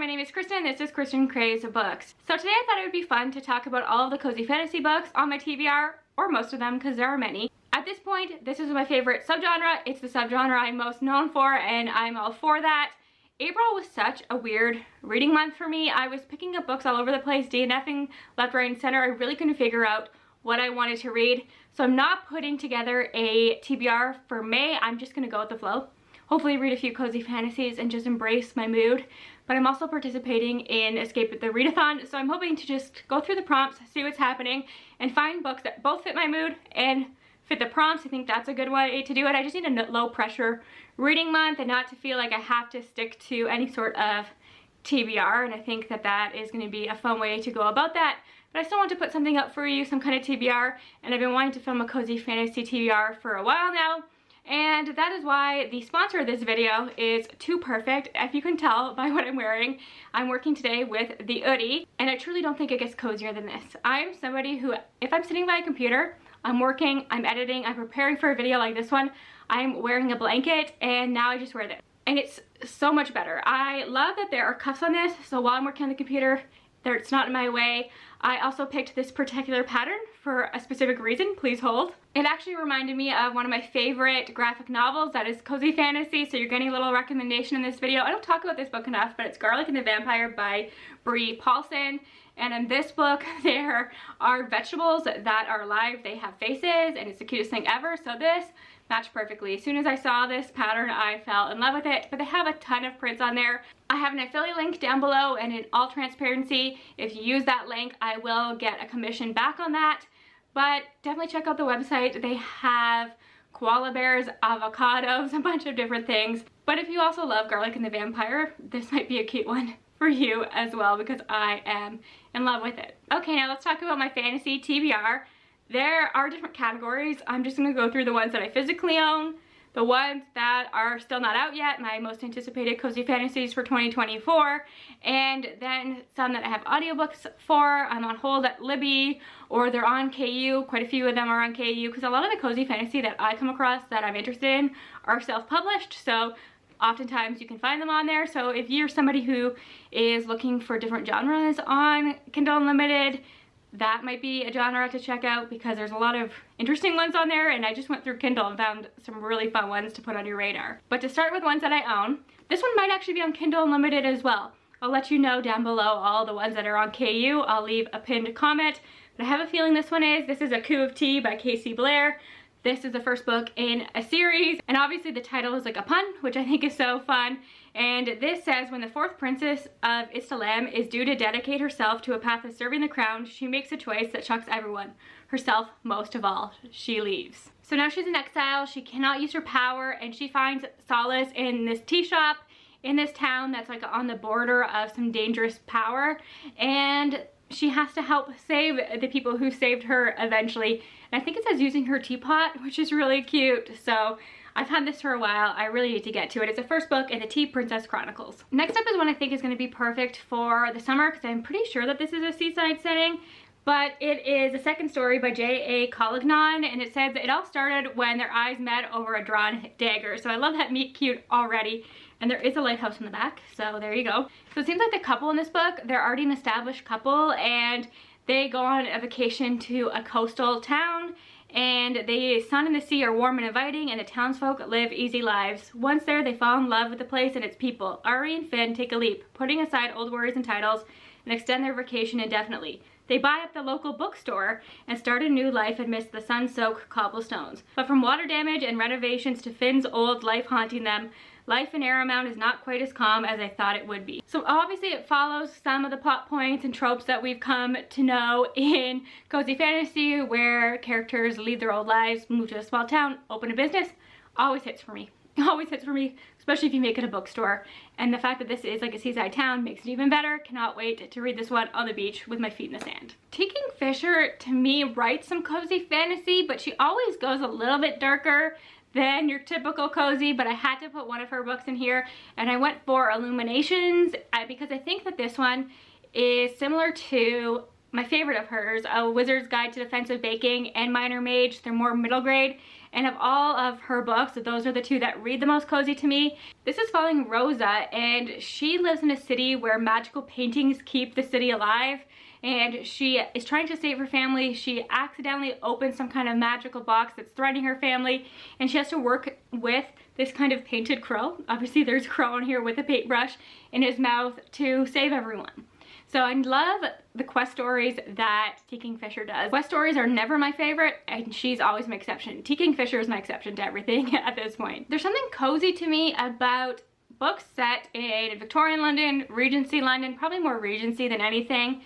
my name is Kristen and this is Kristen Craves Books. So today I thought it would be fun to talk about all of the cozy fantasy books on my TBR, or most of them because there are many. At this point, this is my favorite subgenre. It's the subgenre I'm most known for and I'm all for that. April was such a weird reading month for me. I was picking up books all over the place, DNFing left, right, and center. I really couldn't figure out what I wanted to read. So I'm not putting together a TBR for May. I'm just gonna go with the flow. Hopefully read a few cozy fantasies and just embrace my mood. But I'm also participating in Escape the Readathon, so I'm hoping to just go through the prompts, see what's happening, and find books that both fit my mood and fit the prompts. I think that's a good way to do it. I just need a low pressure reading month and not to feel like I have to stick to any sort of TBR, and I think that that is going to be a fun way to go about that. But I still want to put something up for you, some kind of TBR, and I've been wanting to film a cozy fantasy TBR for a while now. And that is why the sponsor of this video is Too Perfect. If you can tell by what I'm wearing, I'm working today with The Oodie, and I truly don't think it gets cozier than this. I'm somebody who, if I'm sitting by a computer, I'm working, I'm editing, I'm preparing for a video like this one, I'm wearing a blanket, and now I just wear this. And it's so much better. I love that there are cuffs on this, so while I'm working on the computer, it's not in my way. I also picked this particular pattern for a specific reason. Please hold. It actually reminded me of one of my favorite graphic novels that is cozy fantasy, so you're getting a little recommendation in this video. I don't talk about this book enough, but it's Garlic and the Vampire by Brie Paulson. And in this book, there are vegetables that are alive. They have faces, and it's the cutest thing ever. So this matched perfectly. As soon as I saw this pattern, I fell in love with it. But they have a ton of prints on there. I have an affiliate link down below, and in all transparency, if you use that link, I will get a commission back on that. But definitely check out the website. They have koala bears, avocados, a bunch of different things. But if you also love Garlic and the Vampire, this might be a cute one for you as well, because I am in love with it. Okay, now let's talk about my fantasy TBR. There are different categories. I'm just gonna go through the ones that I physically own, the ones that are still not out yet, my most anticipated cozy fantasies for 2024, and then some that I have audiobooks for. I'm on hold at Libby, or they're on KU. Quite a few of them are on KU, because a lot of the cozy fantasy that I come across that I'm interested in are self-published, so oftentimes you can find them on there. So if you're somebody who is looking for different genres on Kindle Unlimited, that might be a genre to check out, because there's a lot of interesting ones on there, and I just went through Kindle and found some really fun ones to put on your radar. But to start with ones that I own, this one might actually be on Kindle Unlimited as well. I'll let you know down below all the ones that are on KU. I'll leave a pinned comment, but I have a feeling this one is. This is A Coup of Tea by Casey Blair. This is the first book in a series, and obviously the title is like a pun, which I think is so fun. And this says, when the fourth princess of Istalam is due to dedicate herself to a path of serving the crown, she makes a choice that shocks everyone, herself most of all. She leaves. So now she's in exile, she cannot use her power, and she finds solace in this tea shop in this town that's like on the border of some dangerous power, and she has to help save the people who saved her eventually. And I think it says using her teapot, which is really cute. So I've had this for a while. I really need to get to it. It's the first book in the Tea Princess Chronicles. Next up is one I think is going to be perfect for the summer, because I'm pretty sure that this is a seaside setting. But it is a second story by J.A. Collignon, and it says that it all started when their eyes met over a drawn dagger. So I love that meet cute already. And there is a lighthouse in the back, so there you go. So it seems like the couple in this book, they're already an established couple, and they go on a vacation to a coastal town, and the sun and the sea are warm and inviting, and the townsfolk live easy lives. Once there, they fall in love with the place and its people. Ari and Finn take a leap, putting aside old worries and titles, and extend their vacation indefinitely. They buy up the local bookstore and start a new life amidst the sun-soaked cobblestones. But from water damage and renovations to Finn's old life haunting them, life in Arom Mound is not quite as calm as I thought it would be. So obviously it follows some of the plot points and tropes that we've come to know in cozy fantasy, where characters leave their old lives, move to a small town, open a business. Always hits for me. Always hits for me, especially if you make it a bookstore. And the fact that this is like a seaside town makes it even better. Cannot wait to read this one on the beach with my feet in the sand. Kingfisher, to me, writes some cozy fantasy, but she always goes a little bit darker than your typical cozy, but I had to put one of her books in here, and I went for Illuminations because I think that this one is similar to my favorite of hers, A Wizard's Guide to Defensive Baking and Minor Mage. They're more middle grade, And of all of her books, those are the two that read the most cozy to me. This is following Rosa, and she lives in a city where magical paintings keep the city alive. And she is trying to save her family. She accidentally opens some kind of magical box that's threatening her family, and she has to work with this kind of painted crow. Obviously there's a crow in here with a paintbrush in his mouth to save everyone. So I love the quest stories that T. Kingfisher does. Quest stories are never my favorite, and she's always my exception. T. Kingfisher is my exception to everything at this point. There's something cozy to me about books set in Victorian London, Regency London, probably more Regency than anything,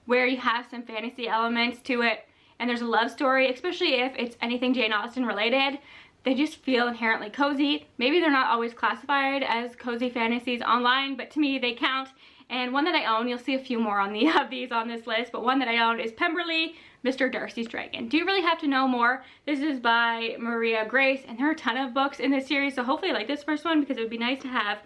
where you have some fantasy elements to it, and there's a love story, especially if it's anything Jane Austen related. They just feel inherently cozy. Maybe they're not always classified as cozy fantasies online, but to me they count. And one that I own, you'll see a few more on of these on this list, but one that I own is Pemberley, Mr. Darcy's Dragon. Do you really have to know more? This is by Maria Grace, and there are a ton of books in this series, so hopefully I like this first one, because it would be nice to have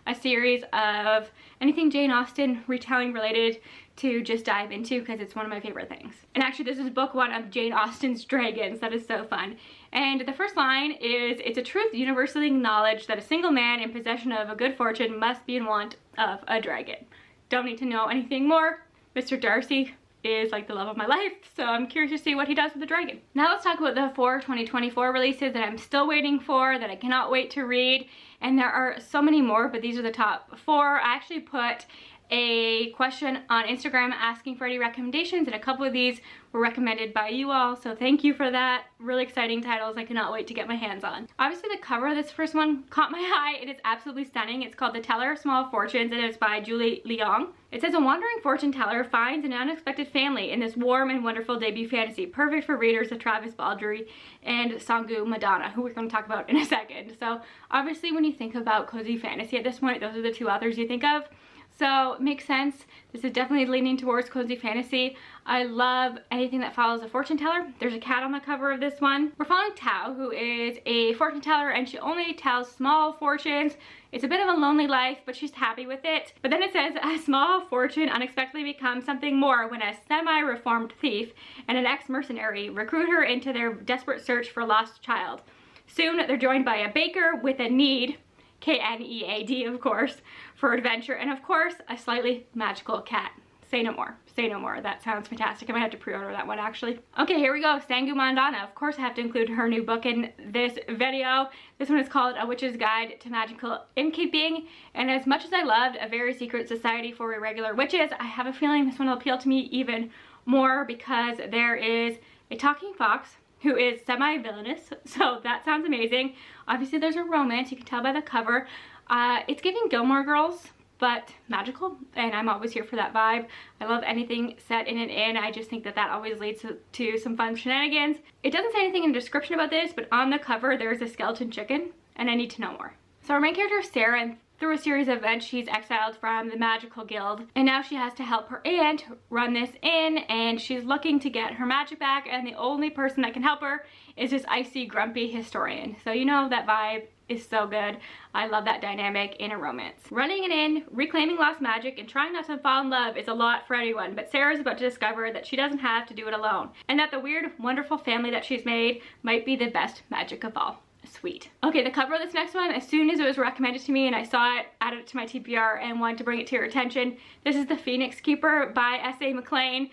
a series of anything Jane Austen retelling related to just dive into, because it's one of my favorite things. And actually this is book one of Jane Austen's Dragons. That is so fun. And the first line is, "It's a truth universally acknowledged that a single man in possession of a good fortune must be in want of a dragon." Don't need to know anything more. Mr. Darcy is like the love of my life, so I'm curious to see what he does with the dragon. Now let's talk about the 4 2024 releases that I'm still waiting for, that I cannot wait to read. And there are so many more, but these are the top 4. I actually put a question on Instagram asking for any recommendations, and a couple of these were recommended by you all, so thank you for that. Really exciting titles I cannot wait to get my hands on. Obviously the cover of this first one caught my eye. It is absolutely stunning. It's called The Teller of Small Fortunes, and it's by Julie Leong. It says, "A wandering fortune teller finds an unexpected family in this warm and wonderful debut fantasy, perfect for readers of Travis Baldry and Sangu Mandanna," who we're going to talk about in a second. So obviously when you think about cozy fantasy at this point, those are the two authors you think of. So it makes sense. This is definitely leaning towards cozy fantasy. I love anything that follows a fortune teller. There's a cat on the cover of this one. We're following Tao, who is a fortune teller, and she only tells small fortunes. It's a bit of a lonely life, but she's happy with it. But then it says, "A small fortune unexpectedly becomes something more when a semi-reformed thief and an ex-mercenary recruit her into their desperate search for a lost child. Soon they're joined by a baker with a need," K-N-E-A-D of course, "for adventure, and of course a slightly magical cat." Say no more. Say no more. That sounds fantastic. I might have to pre-order that one actually. Okay, here we go. Sangu Mandanna. Of course I have to include her new book in this video. This one is called A Witch's Guide to Magical Innkeeping, and as much as I loved A Very Secret Society for Irregular Witches, I have a feeling this one will appeal to me even more, because there is a talking fox who is semi-villainous, so that sounds amazing. Obviously there's a romance, you can tell by the cover. It's giving Gilmore Girls, but magical, and I'm always here for that vibe. I love anything set in an inn. I just think that that always leads to some fun shenanigans. It doesn't say anything in the description about this, but on the cover there's a skeleton chicken, and I need to know more. So our main character is Sarah, and through a series of events she's exiled from the magical guild, and now she has to help her aunt run this inn, and she's looking to get her magic back, and the only person that can help her is this icy, grumpy historian. So you know that vibe is so good. I love that dynamic in a romance. Running an inn, reclaiming lost magic, and trying not to fall in love is a lot for anyone, but Sarah's about to discover that she doesn't have to do it alone, and that the weird, wonderful family that she's made might be the best magic of all. Sweet. Okay, the cover of this next one, as soon as it was recommended to me and I saw it, added it to my TBR and wanted to bring it to your attention. This is The Phoenix Keeper by S.A. Maclean,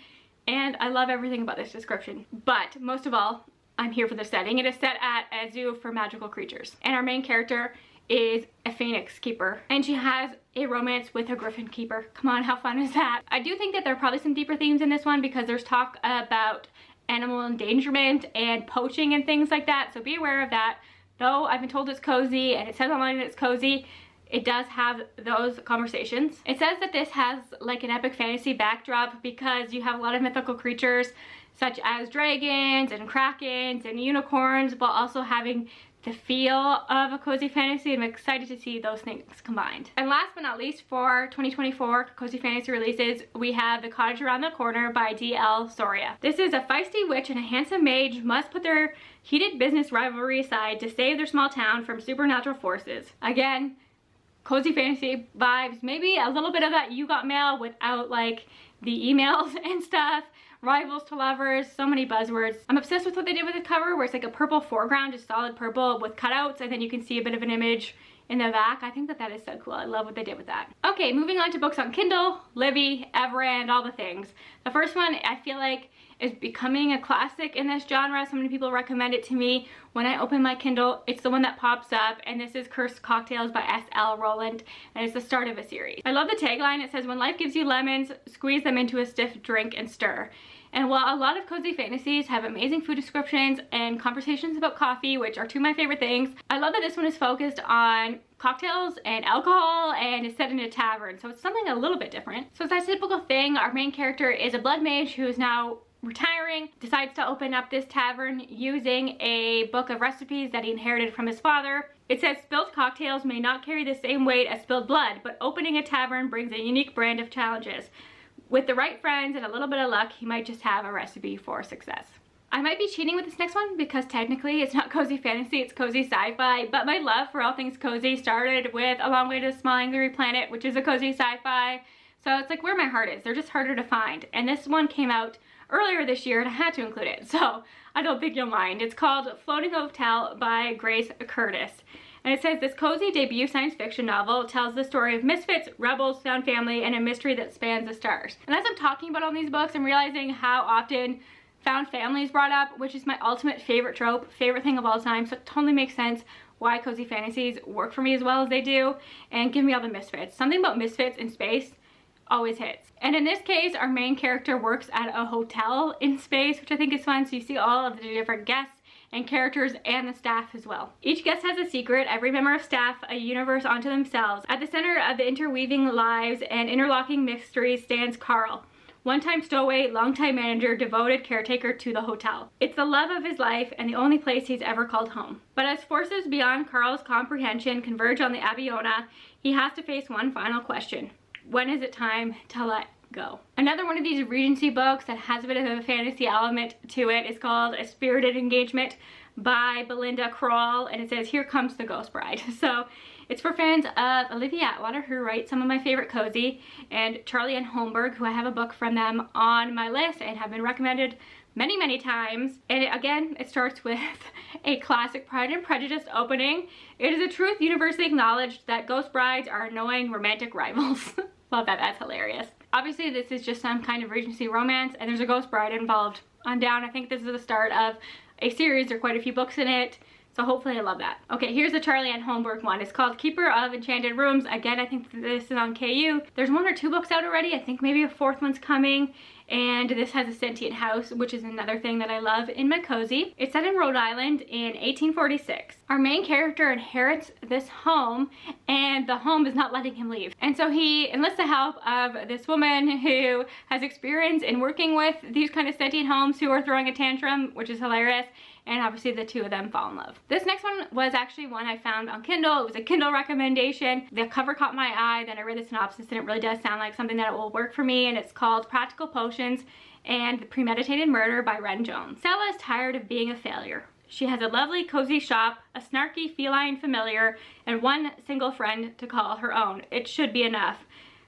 and I love everything about this description. But most of all, I'm here for the setting. It is set at a zoo for magical creatures, and our main character is a phoenix keeper, and she has a romance with a griffin keeper. Come on, how fun is that? I do think that there are probably some deeper themes in this one, because there's talk about animal endangerment and poaching and things like that, so be aware of that. Though I've been told it's cozy, and it says online that it's cozy, it does have those conversations. It says that this has like an epic fantasy backdrop, because you have a lot of mythical creatures such as dragons and krakens and unicorns, while also having the feel of a cozy fantasy. I'm excited to see those things combined. And last but not least, for 2024 cozy fantasy releases, we have The Cottage Around the Corner by D.L. Soria. This is a feisty witch and a handsome mage must put their heated business rivalry aside to save their small town from supernatural forces. Again, cozy fantasy vibes, maybe a little bit of that You Got Mail without like the emails and stuff. rivals to lovers, so many buzzwords. I'm obsessed with what they did with the cover, where it's like a purple foreground, just solid purple with cutouts, and then you can see a bit of an image in the back. I think that that is so cool. I love what they did with that. Okay, moving on to books on Kindle, Libby, Erin, all the things. The first one I feel like is becoming a classic in this genre. So many people recommend it to me. When I open my Kindle, it's the one that pops up, and this is Cursed Cocktails by S.L. Rowland, and it's the start of a series. I love the tagline. It says, "When life gives you lemons, squeeze them into a stiff drink and stir." And while a lot of cozy fantasies have amazing food descriptions and conversations about coffee, which are two of my favorite things, I love that this one is focused on cocktails and alcohol and is set in a tavern. So it's something a little bit different. So it's that typical thing. Our main character is a blood mage who is now retiring, decides to open up this tavern using a book of recipes that he inherited from his father. It says spilled cocktails may not carry the same weight as spilled blood, but opening a tavern brings a unique brand of challenges. With the right friends and a little bit of luck, he might just have a recipe for success. I might be cheating with this next one because technically it's not cozy fantasy, it's cozy sci-fi, but my love for all things cozy started with A Long Way to a Small Angry Planet, which is a cozy sci-fi. So it's like where my heart is. They're just harder to find. And this one came out earlier this year and I had to include it, so I don't think you'll mind. It's called Floating Hotel by Grace Curtis. And it says, this cozy debut science fiction novel tells the story of misfits, rebels, found family, and a mystery that spans the stars. And as I'm talking about all these books, I'm realizing how often found family is brought up, which is my ultimate favorite trope, favorite thing of all time. So it totally makes sense why cozy fantasies work for me as well as they do. And give me all the misfits. Something about misfits in space always hits. And in this case, our main character works at a hotel in space, which I think is fun. So you see all of the different guests and characters and the staff as well. Each guest has a secret, every member of staff a universe unto themselves. At the center of the interweaving lives and interlocking mysteries stands Carl, one-time stowaway, long-time manager, devoted caretaker to the hotel. It's the love of his life and the only place he's ever called home. But as forces beyond Carl's comprehension converge on the Abbeyona, he has to face one final question. When is it time to let go? Another one of these Regency books that has a bit of a fantasy element to it is called A Spirited Engagement by Belinda Kroll, and it says, "Here comes the ghost bride." So it's for fans of Olivia Atwater, who writes some of my favorite cozy, and Charlie and Holmberg, who I have a book from them on my list and have been recommended many times. And again, it starts with a classic Pride and Prejudice opening. It is a truth universally acknowledged that ghost brides are annoying romantic rivals. Love that, that's hilarious. Obviously this is just some kind of Regency romance and there's a ghost bride involved. On down, I think this is the start of a series. There are quite a few books in it, so hopefully I love that. Okay, here's the Charlie and Holmberg one. It's called Keeper of Enchanted Rooms. Again, I think this is on KU. There's 1 or 2 books out already. I think maybe a 4th one's coming. And this has a sentient house, which is another thing that I love in my cozy. It's set in Rhode Island in 1846. Our main character inherits this home and the home is not letting him leave. And so he enlists the help of this woman who has experience in working with these kind of sentient homes who are throwing a tantrum, which is hilarious. And obviously the two of them fall in love. This next one was actually one I found on Kindle. It was a Kindle recommendation. The cover caught my eye, then I read the synopsis and it really does sound like something that will work for me, and it's called Practical Potions and the Premeditated Murder by Wren Jones. Stella is tired of being a failure. She has a lovely cozy shop, a snarky feline familiar, and one single friend to call her own. It should be enough.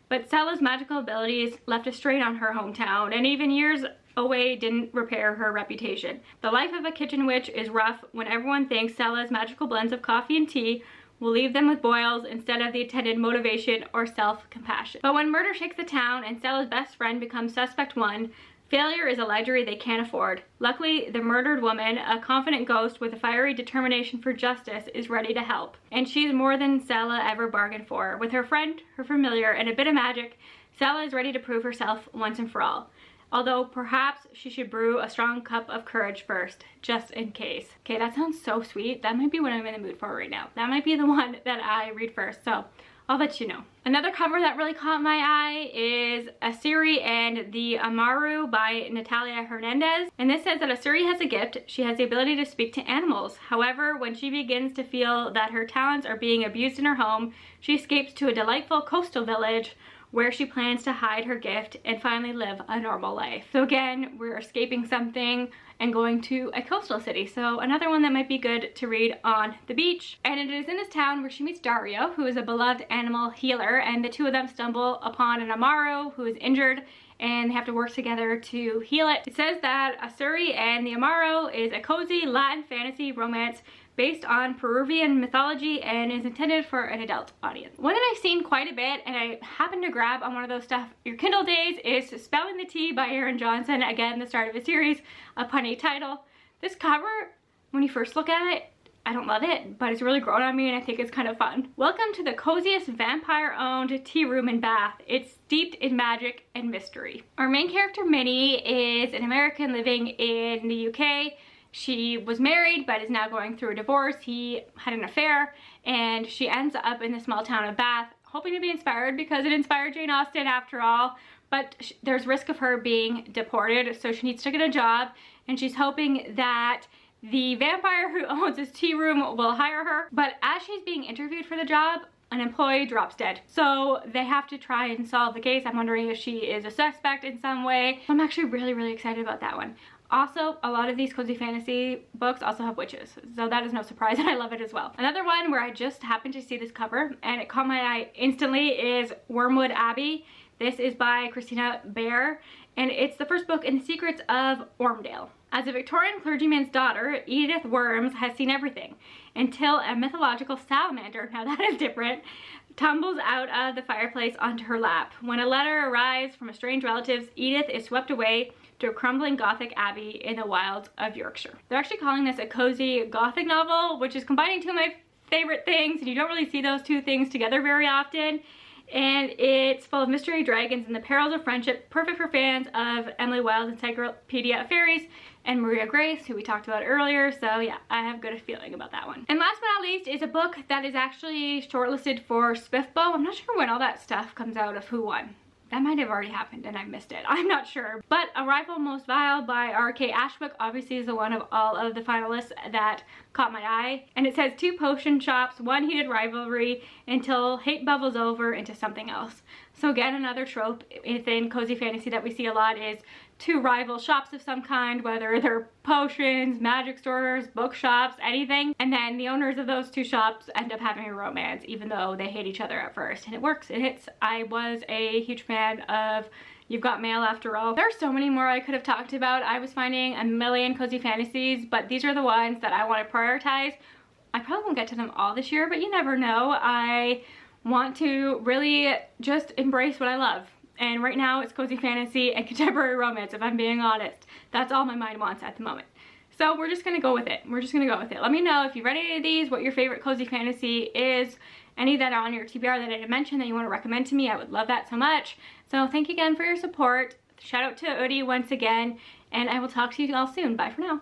But Stella's magical abilities left a strain on her hometown, and even years away didn't repair her reputation. The life of a kitchen witch is rough when everyone thinks Stella's magical blends of coffee and tea will leave them with boils instead of the intended motivation or self-compassion. But when murder shakes the town and Stella's best friend becomes suspect one, failure is a luxury they can't afford. Luckily, the murdered woman, a confident ghost with a fiery determination for justice, is ready to help. And she's more than Stella ever bargained for. With her friend, her familiar, and a bit of magic, Stella is ready to prove herself once and for all. Although perhaps she should brew a strong cup of courage first, just in case. Okay, that sounds so sweet. That might be what I'm in the mood for right now. That might be the one that I read first, so I'll let you know. Another cover that really caught my eye is Asiri and the Amaru by Natalia Hernandez. And this says that Asiri has a gift. She has the ability to speak to animals. However, when she begins to feel that her talents are being abused in her home, she escapes to a delightful coastal village where she plans to hide her gift and finally live a normal life. So again, we're escaping something and going to a coastal city. So another one that might be good to read on the beach. And it is in this town where she meets Dario, who is a beloved animal healer, and the two of them stumble upon an Amaru who is injured, and they have to work together to heal it. It says that Asiri and the Amaru is a cozy Latin fantasy romance based on Peruvian mythology and is intended for an adult audience. One that I've seen quite a bit, and I happened to grab on one of those stuff your Kindle days, is Spelling the Tea by Erin Johnson. Again, the start of a series, a punny title. This cover, when you first look at it, I don't love it, but it's really grown on me and I think it's kind of fun. Welcome to the coziest vampire-owned tea room and bath. It's steeped in magic and mystery. Our main character, Minnie, is an American living in the UK. She was married but is now going through a divorce. He had an affair and she ends up in the small town of Bath, hoping to be inspired because it inspired Jane Austen after all. But there's risk of her being deported, so she needs to get a job, and she's hoping that the vampire who owns this tea room will hire her. But as she's being interviewed for the job, an employee drops dead. So they have to try and solve the case. I'm wondering if she is a suspect in some way. I'm actually really excited about that one. Also, a lot of these cozy fantasy books also have witches, so that is no surprise, and I love it as well. Another one where I just happened to see this cover and it caught my eye instantly is Wormwood Abby. This is by Christina, Blair, and it's the first book in the secrets of Ormdale. As a Victorian clergyman's daughter, Edith Worms has seen everything until a mythological salamander, now that is different, tumbles out of the fireplace onto her lap. When a letter arrives from a strange relative, Edith is swept away to a crumbling Gothic abbey in the wilds of Yorkshire. They're actually calling this a cozy Gothic novel, which is combining two of my favorite things, and you don't really see those two things together very often. And it's full of mystery, dragons, and the perils of friendship, perfect for fans of Emily Wilde's Encyclopedia of Fairies and Maria Grace, who we talked about earlier. So yeah, I have a good feeling about that one. And last but not least is a book that is actually shortlisted for Swiftbow. I'm not sure when all that stuff comes out of who won. That might have already happened and I missed it. I'm not sure. But Arrival Most Vile by R.K. Ashbrook obviously is the one of all of the finalists that caught my eye. And it says 2 potion shops, 1 heated rivalry until hate bubbles over into something else. So again, another trope within cozy fantasy that we see a lot is 2 rival shops of some kind, whether they're potions, magic stores, bookshops, anything. And then the owners of those 2 shops end up having a romance, even though they hate each other at first. And it works, it hits. I was a huge fan of You've Got Mail after all. There are so many more I could have talked about. I was finding a million cozy fantasies, but these are the ones that I want to prioritize. I probably won't get to them all this year, but you never know. I want to really just embrace what I love. And right now it's cozy fantasy and contemporary romance, if I'm being honest. That's all my mind wants at the moment. So we're just gonna go with it. We're just gonna go with it. Let me know if you've read any of these, what your favorite cozy fantasy is, any that are on your TBR that I didn't mention that you want to recommend to me. I would love that so much. So thank you again for your support. Shout out to Oodie once again, and I will talk to you all soon. Bye for now.